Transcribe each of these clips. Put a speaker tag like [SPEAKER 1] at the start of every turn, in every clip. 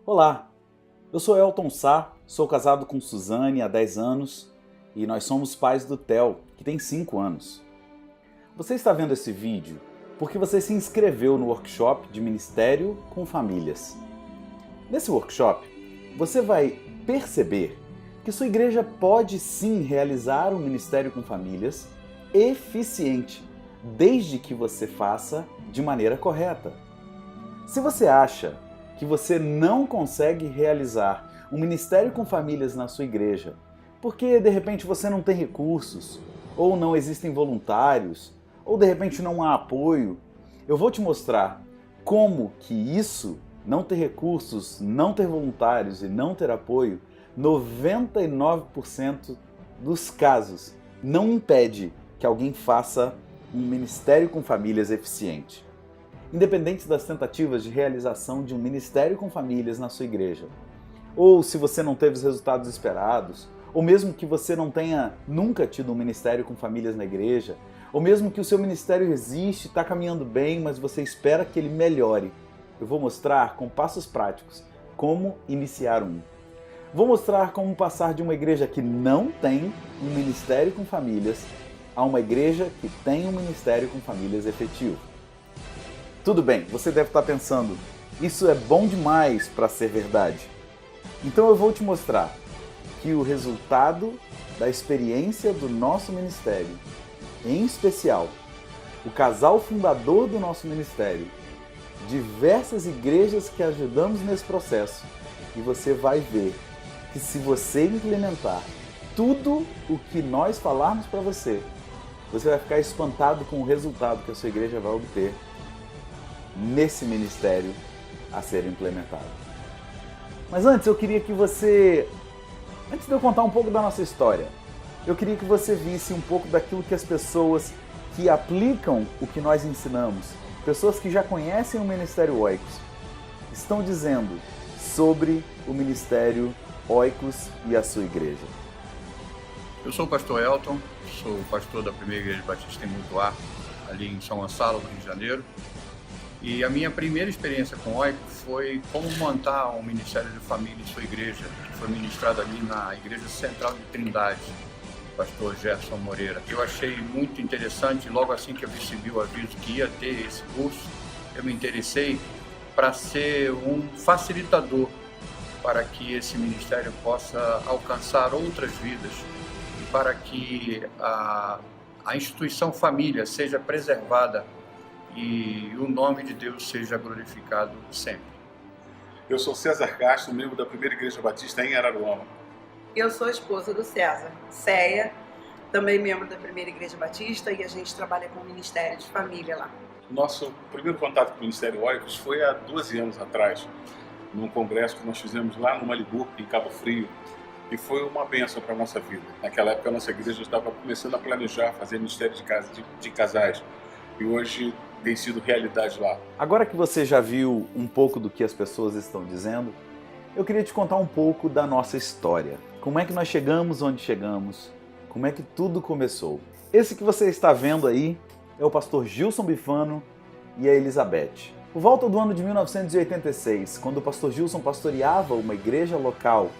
[SPEAKER 1] Olá, eu sou Elton Sá, sou casado com Suzane há 10 anos e nós somos pais do Theo, que tem 5 anos. Você está vendo esse vídeo porque você se inscreveu no workshop de Ministério com Famílias. Nesse workshop, você vai perceber que sua igreja pode sim realizar um ministério com famílias eficiente, desde que você faça de maneira correta. Se você acha que você não consegue realizar um ministério com famílias na sua igreja, porque de repente você não tem recursos, ou não existem voluntários, ou de repente não há apoio, eu vou te mostrar como que isso, não ter recursos, não ter voluntários e não ter apoio, 99% dos casos não impede que alguém faça um ministério com famílias eficiente. Independente das tentativas de realização de um ministério com famílias na sua igreja, ou se você não teve os resultados esperados, ou mesmo que você não tenha nunca tido um ministério com famílias na igreja, ou mesmo que o seu ministério existe, está caminhando bem, mas você espera que ele melhore, eu vou mostrar com passos práticos como iniciar um. Vou mostrar como passar de uma igreja que não tem um ministério com famílias a uma igreja que tem um ministério com famílias efetivo. Tudo bem, você deve estar pensando, isso é bom demais para ser verdade. Então eu vou te mostrar que o resultado da experiência do nosso ministério, em especial o casal fundador do nosso ministério, diversas igrejas que ajudamos nesse processo, e você vai ver que se você implementar tudo o que nós falarmos para você, você vai ficar espantado com o resultado que a sua igreja vai obter nesse ministério a ser implementado. Mas antes eu queria que você, antes de eu contar um pouco da nossa história, eu queria que você visse um pouco daquilo que as pessoas que aplicam o que nós ensinamos, pessoas que já conhecem o Ministério Oikos, estão dizendo sobre o Ministério Oikos e a sua igreja.
[SPEAKER 2] Eu sou o pastor Elton, sou pastor da Primeira Igreja Batista em Mutuá, ali em São Gonçalo, Rio de Janeiro. E a minha primeira experiência com Oikos foi como montar um ministério de família em sua igreja, que foi ministrado ali na Igreja Central de Trindade, pastor Gerson Moreira. Eu achei muito interessante, logo assim que eu recebi o aviso que ia ter esse curso, eu me interessei para ser um facilitador para que esse ministério possa alcançar outras vidas e para que a instituição família seja preservada e o nome de Deus seja glorificado sempre.
[SPEAKER 3] Eu sou César Castro, membro da Primeira Igreja Batista em Araruama.
[SPEAKER 4] Eu sou a esposa do César, Céia, também membro da Primeira Igreja Batista, e a gente trabalha com o Ministério de Família lá.
[SPEAKER 3] Nosso primeiro contato com o Ministério Oikos foi há 12 anos atrás, num congresso que nós fizemos lá no Malibu, em Cabo Frio, e foi uma bênção para a nossa vida. Naquela época a nossa igreja estava começando a planejar fazer ministério de casais, e hoje tem sido realidade lá.
[SPEAKER 1] Agora que você já viu um pouco do que as pessoas estão dizendo, eu queria te contar um pouco da nossa história. Como é que nós chegamos onde chegamos? Como é que tudo começou? Esse que você está vendo aí é o pastor Gilson Bifano e a Elizabeth. Por volta do ano de 1986, quando o pastor Gilson pastoreava uma igreja local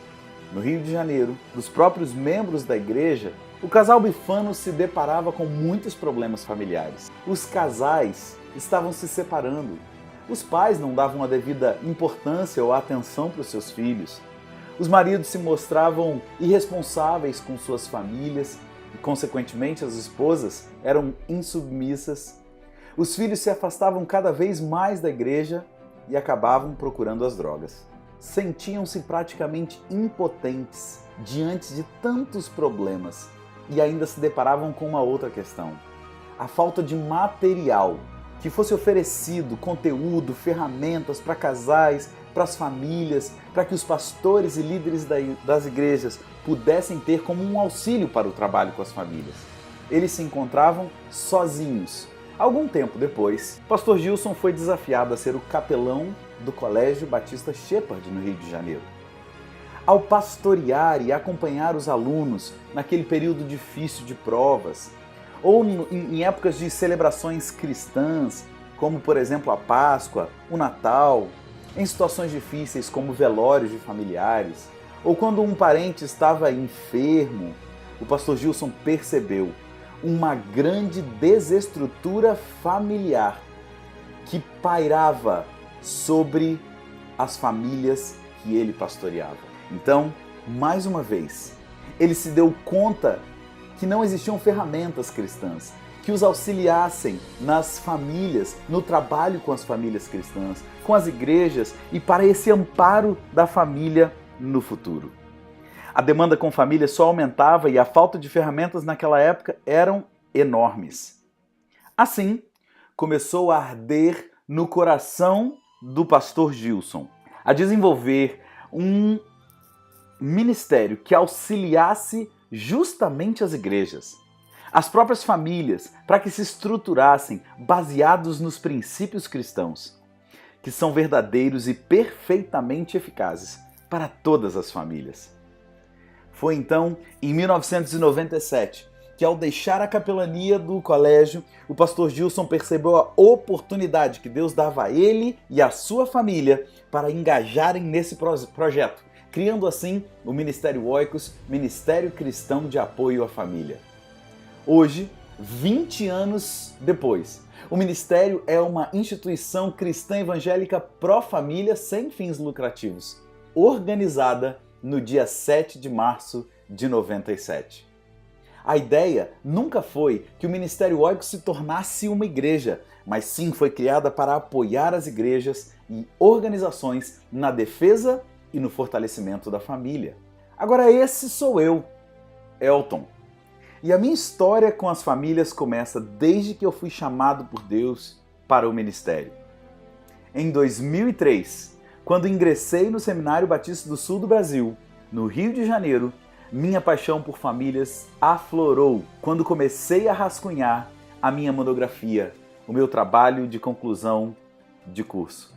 [SPEAKER 1] no Rio de Janeiro, dos próprios membros da igreja, o casal Bifano se deparava com muitos problemas familiares. Os casais estavam se separando. Os pais não davam a devida importância ou atenção para os seus filhos. Os maridos se mostravam irresponsáveis com suas famílias e, consequentemente, as esposas eram insubmissas. Os filhos se afastavam cada vez mais da igreja e acabavam procurando as drogas. Sentiam-se praticamente impotentes diante de tantos problemas e ainda se deparavam com uma outra questão: a falta de material que fosse oferecido, conteúdo, ferramentas para casais, para as famílias, para que os pastores e líderes das igrejas pudessem ter como um auxílio para o trabalho com as famílias. Eles se encontravam sozinhos. Algum tempo depois, o pastor Gilson foi desafiado a ser o capelão do Colégio Batista Shepherd, no Rio de Janeiro. Ao pastorear e acompanhar os alunos naquele período difícil de provas, ou em épocas de celebrações cristãs, como por exemplo a Páscoa, o Natal, em situações difíceis como velórios de familiares, ou quando um parente estava enfermo, o pastor Gilson percebeu uma grande desestrutura familiar que pairava sobre as famílias que ele pastoreava. Então, mais uma vez, ele se deu conta que não existiam ferramentas cristãs que os auxiliassem nas famílias, no trabalho com as famílias cristãs, com as igrejas e para esse amparo da família no futuro. A demanda com família só aumentava e a falta de ferramentas naquela época eram enormes. Assim, começou a arder no coração do pastor Gilson a desenvolver um ministério que auxiliasse justamente as igrejas, as próprias famílias, para que se estruturassem baseados nos princípios cristãos, que são verdadeiros e perfeitamente eficazes para todas as famílias. Foi então, em 1997, que ao deixar a capelania do colégio, o pastor Gilson percebeu a oportunidade que Deus dava a ele e à sua família para engajarem nesse projeto, criando assim o Ministério Oikos, Ministério Cristão de Apoio à Família. Hoje, 20 anos depois, o Ministério é uma instituição cristã evangélica pró-família sem fins lucrativos, organizada no dia 7 de março de 97. A ideia nunca foi que o Ministério Oikos se tornasse uma igreja, mas sim foi criada para apoiar as igrejas e organizações na defesa e no fortalecimento da família. Agora esse sou eu, Elton. E a minha história com as famílias começa desde que eu fui chamado por Deus para o ministério. Em 2003, quando ingressei no Seminário Batista do Sul do Brasil, no Rio de Janeiro, minha paixão por famílias aflorou quando comecei a rascunhar a minha monografia, o meu trabalho de conclusão de curso.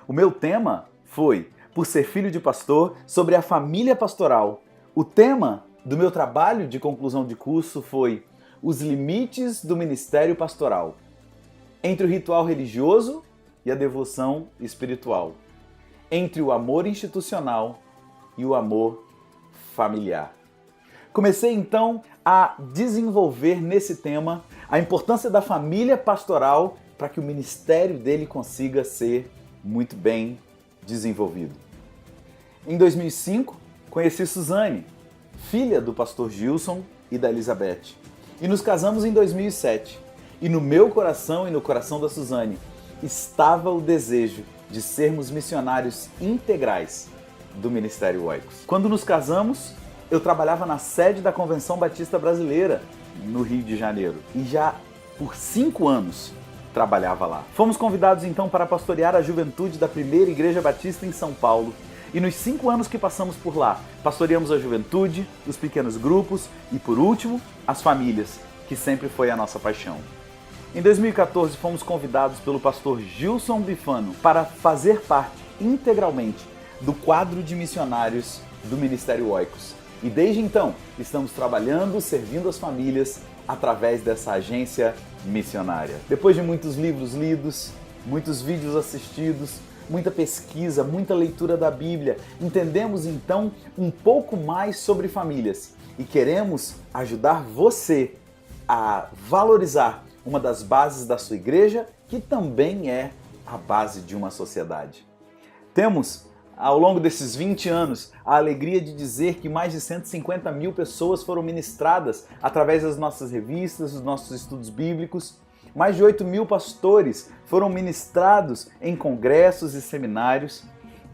[SPEAKER 1] O meu tema foi, por ser filho de pastor, sobre a família pastoral. O tema do meu trabalho de conclusão de curso foi os limites do ministério pastoral, entre o ritual religioso e a devoção espiritual, entre o amor institucional e o amor familiar. Comecei então a desenvolver nesse tema a importância da família pastoral para que o ministério dele consiga ser muito bem desenvolvido. Em 2005, conheci Suzane, filha do pastor Gilson e da Elizabeth, e nos casamos em 2007. E no meu coração e no coração da Suzane estava o desejo de sermos missionários integrais do Ministério Oikos. Quando nos casamos, eu trabalhava na sede da Convenção Batista Brasileira, no Rio de Janeiro, e já por 5 anos trabalhava lá. Fomos convidados então para pastorear a juventude da primeira Igreja Batista em São Paulo, e nos 5 anos que passamos por lá, pastoreamos a juventude, os pequenos grupos e, por último, as famílias, que sempre foi a nossa paixão. Em 2014, fomos convidados pelo pastor Gilson Bifano para fazer parte integralmente do quadro de missionários do Ministério Oikos. E desde então, estamos trabalhando, servindo as famílias através dessa agência missionária. Depois de muitos livros lidos, muitos vídeos assistidos, muita pesquisa, muita leitura da Bíblia, entendemos então um pouco mais sobre famílias e queremos ajudar você a valorizar uma das bases da sua igreja, que também é a base de uma sociedade. Temos, ao longo desses 20 anos, a alegria de dizer que mais de 150 mil pessoas foram ministradas através das nossas revistas, dos nossos estudos bíblicos. Mais de 8 mil pastores foram ministrados em congressos e seminários.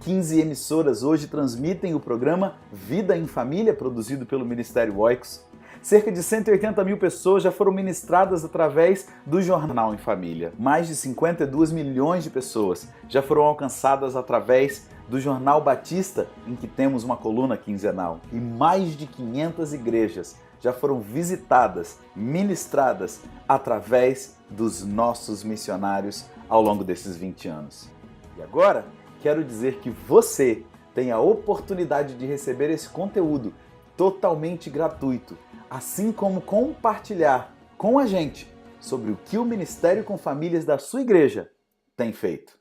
[SPEAKER 1] 15 emissoras hoje transmitem o programa Vida em Família, produzido pelo Ministério Oikos. Cerca de 180 mil pessoas já foram ministradas através do Jornal em Família. Mais de 52 milhões de pessoas já foram alcançadas através do Jornal Batista, em que temos uma coluna quinzenal. E mais de 500 igrejas já foram visitadas, ministradas através dos nossos missionários ao longo desses 20 anos. E agora, quero dizer que você tem a oportunidade de receber esse conteúdo totalmente gratuito, assim como compartilhar com a gente sobre o que o Ministério com Famílias da sua igreja tem feito.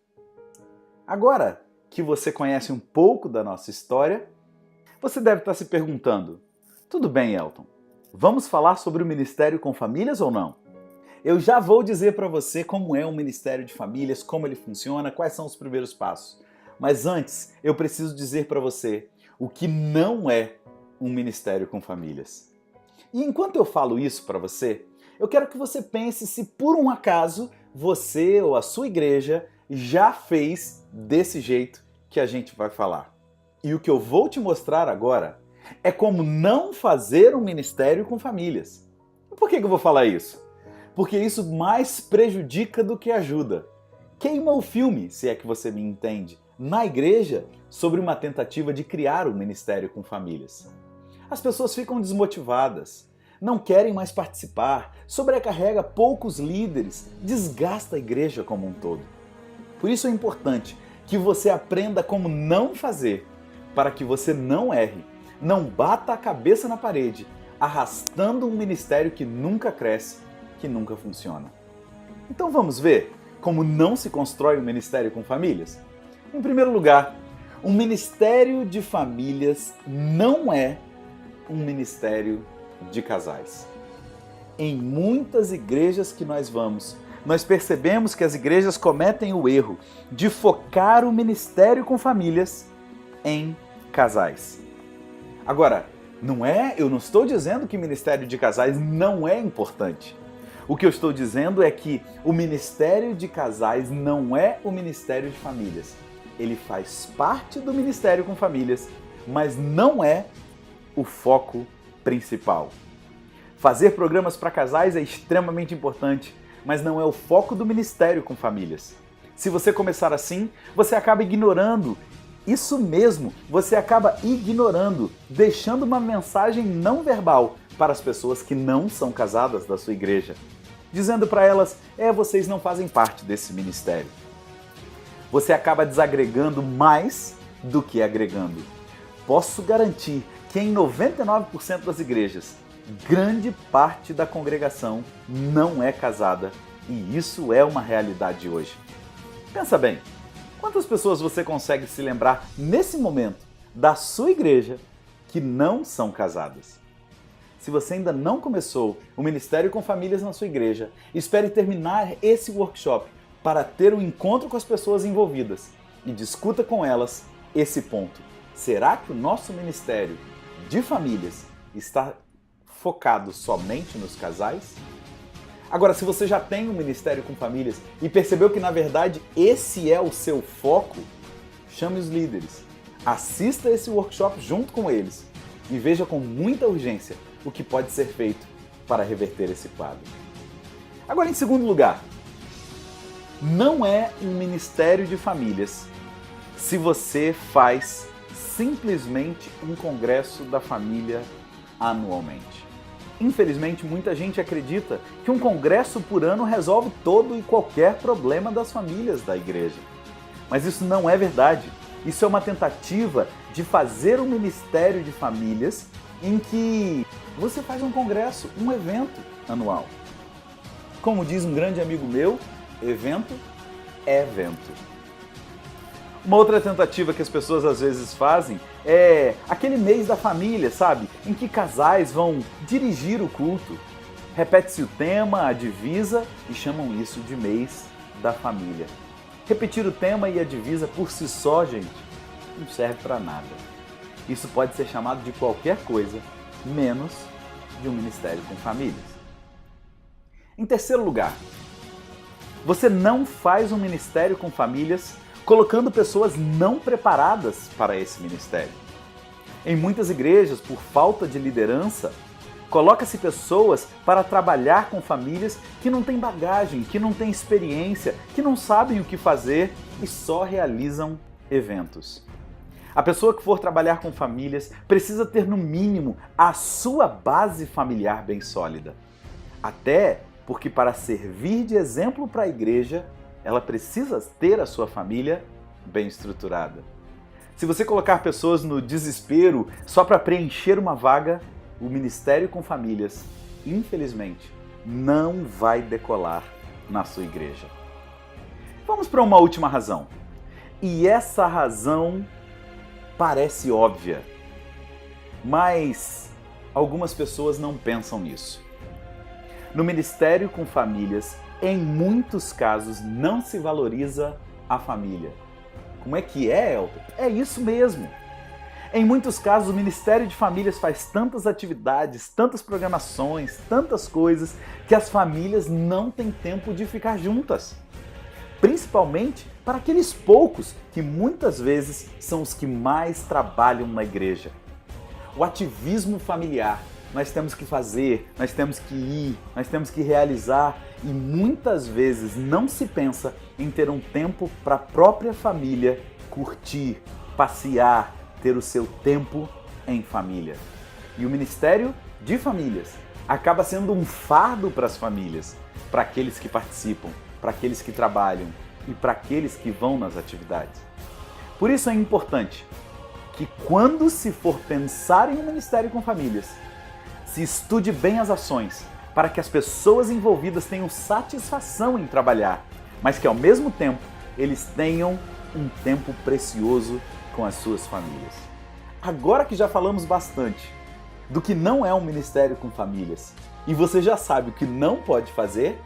[SPEAKER 1] Agora, que você conhece um pouco da nossa história, você deve estar se perguntando: tudo bem, Elton, vamos falar sobre o Ministério com Famílias ou não? Eu já vou dizer para você como é um Ministério de Famílias, como ele funciona, quais são os primeiros passos. Mas antes, eu preciso dizer para você o que não é um Ministério com Famílias. E enquanto eu falo isso para você, eu quero que você pense se por um acaso você ou a sua igreja já fez desse jeito que a gente vai falar. E o que eu vou te mostrar agora é como não fazer um ministério com famílias. Por que eu vou falar isso? Porque isso mais prejudica do que ajuda. Queima o filme, se é que você me entende, na igreja sobre uma tentativa de criar um ministério com famílias. As pessoas ficam desmotivadas, não querem mais participar, sobrecarrega poucos líderes, desgasta a igreja como um todo. Por isso é importante que você aprenda como não fazer, para que você não erre, não bata a cabeça na parede, arrastando um ministério que nunca cresce, que nunca funciona. Então vamos ver como não se constrói um ministério com famílias? Em primeiro lugar, um ministério de famílias não é um ministério de casais. Em muitas igrejas que nós vamos, nós percebemos que as igrejas cometem o erro de focar o ministério com famílias em casais. Agora, eu não estou dizendo que o ministério de casais não é importante. O que eu estou dizendo é que o ministério de casais não é o ministério de famílias. Ele faz parte do ministério com famílias, mas não é o foco principal. Fazer programas para casais é extremamente importante, mas não é o foco do ministério com famílias. Se você começar assim, você acaba ignorando. Isso mesmo, você acaba ignorando, deixando uma mensagem não verbal para as pessoas que não são casadas da sua igreja, dizendo para elas: vocês não fazem parte desse ministério. Você acaba desagregando mais do que agregando. Posso garantir que em 99% das igrejas, grande parte da congregação não é casada, e isso é uma realidade hoje. Pensa bem, quantas pessoas você consegue se lembrar nesse momento da sua igreja que não são casadas? Se você ainda não começou o Ministério com Famílias na sua igreja, espere terminar esse workshop para ter um encontro com as pessoas envolvidas e discuta com elas esse ponto. Será que o nosso Ministério de Famílias está focado somente nos casais? Agora, se você já tem um Ministério com Famílias e percebeu que na verdade esse é o seu foco, chame os líderes, assista esse workshop junto com eles e veja com muita urgência o que pode ser feito para reverter esse quadro. Agora, em segundo lugar, não é um ministério de famílias se você faz simplesmente um congresso da família anualmente. Infelizmente, muita gente acredita que um congresso por ano resolve todo e qualquer problema das famílias da igreja. Mas isso não é verdade. Isso é uma tentativa de fazer um ministério de famílias em que você faz um congresso, um evento anual. Como diz um grande amigo meu, evento é evento. Uma outra tentativa que as pessoas às vezes fazem é aquele mês da família, sabe? Em que casais vão dirigir o culto. Repete-se o tema, a divisa e chamam isso de mês da família. Repetir o tema e a divisa por si só, gente, não serve para nada. Isso pode ser chamado de qualquer coisa, menos de um ministério com famílias. Em terceiro lugar, você não faz um ministério com famílias colocando pessoas não preparadas para esse ministério. Em muitas igrejas, por falta de liderança, coloca-se pessoas para trabalhar com famílias que não têm bagagem, que não têm experiência, que não sabem o que fazer e só realizam eventos. A pessoa que for trabalhar com famílias precisa ter, no mínimo, a sua base familiar bem sólida. Até porque, para servir de exemplo para a igreja, ela precisa ter a sua família bem estruturada. Se você colocar pessoas no desespero só para preencher uma vaga, o ministério com famílias, infelizmente, não vai decolar na sua igreja. Vamos para uma última razão. E essa razão parece óbvia, mas algumas pessoas não pensam nisso. No Ministério com Famílias, em muitos casos, não se valoriza a família. Como é que é, Elton? É isso mesmo. Em muitos casos, o Ministério de Famílias faz tantas atividades, tantas programações, tantas coisas, que as famílias não têm tempo de ficar juntas. Principalmente para aqueles poucos que muitas vezes são os que mais trabalham na igreja. O ativismo familiar, nós temos que fazer, nós temos que ir, nós temos que realizar, e muitas vezes não se pensa em ter um tempo para a própria família curtir, passear, ter o seu tempo em família. E o Ministério de Famílias acaba sendo um fardo para as famílias, para aqueles que participam, para aqueles que trabalham e para aqueles que vão nas atividades. Por isso é importante que quando se for pensar em um Ministério com Famílias, se estude bem as ações para que as pessoas envolvidas tenham satisfação em trabalhar, mas que ao mesmo tempo eles tenham um tempo precioso com as suas famílias. Agora que já falamos bastante do que não é um Ministério com Famílias e você já sabe o que não pode fazer,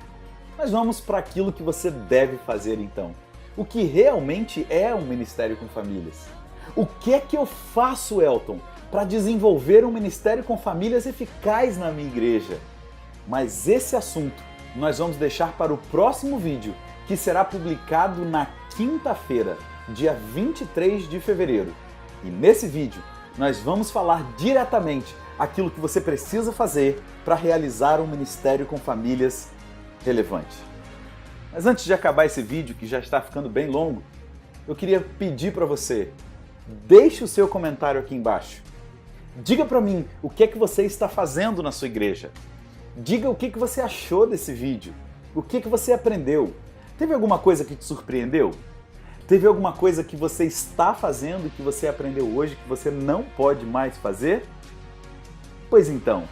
[SPEAKER 1] mas vamos para aquilo que você deve fazer então. O que realmente é um Ministério com Famílias? O que é que eu faço, Elton, para desenvolver um Ministério com Famílias eficaz na minha igreja? Mas esse assunto nós vamos deixar para o próximo vídeo, que será publicado na quinta-feira, dia 23 de fevereiro. E nesse vídeo nós vamos falar diretamente aquilo que você precisa fazer para realizar um Ministério com Famílias relevante. Mas antes de acabar esse vídeo, que já está ficando bem longo, eu queria pedir para você, deixe o seu comentário aqui embaixo. Diga para mim o que é que você está fazendo na sua igreja. Diga o que você achou desse vídeo. O que você aprendeu. Teve alguma coisa que te surpreendeu? Teve alguma coisa que você está fazendo e que você aprendeu hoje que você não pode mais fazer? Pois então,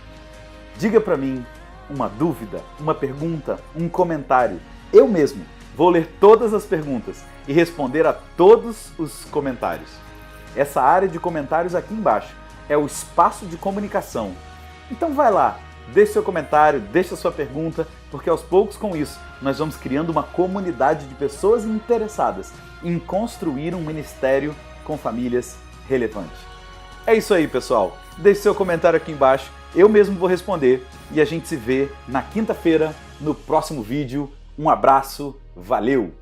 [SPEAKER 1] diga para mim uma dúvida, uma pergunta, um comentário. Eu mesmo vou ler todas as perguntas e responder a todos os comentários. Essa área de comentários aqui embaixo é o espaço de comunicação. Então vai lá, deixe seu comentário, deixe a sua pergunta, porque aos poucos com isso nós vamos criando uma comunidade de pessoas interessadas em construir um ministério com famílias relevante. É isso aí, pessoal. Deixe seu comentário aqui embaixo, eu mesmo vou responder e a gente se vê na quinta-feira no próximo vídeo. Um abraço, valeu!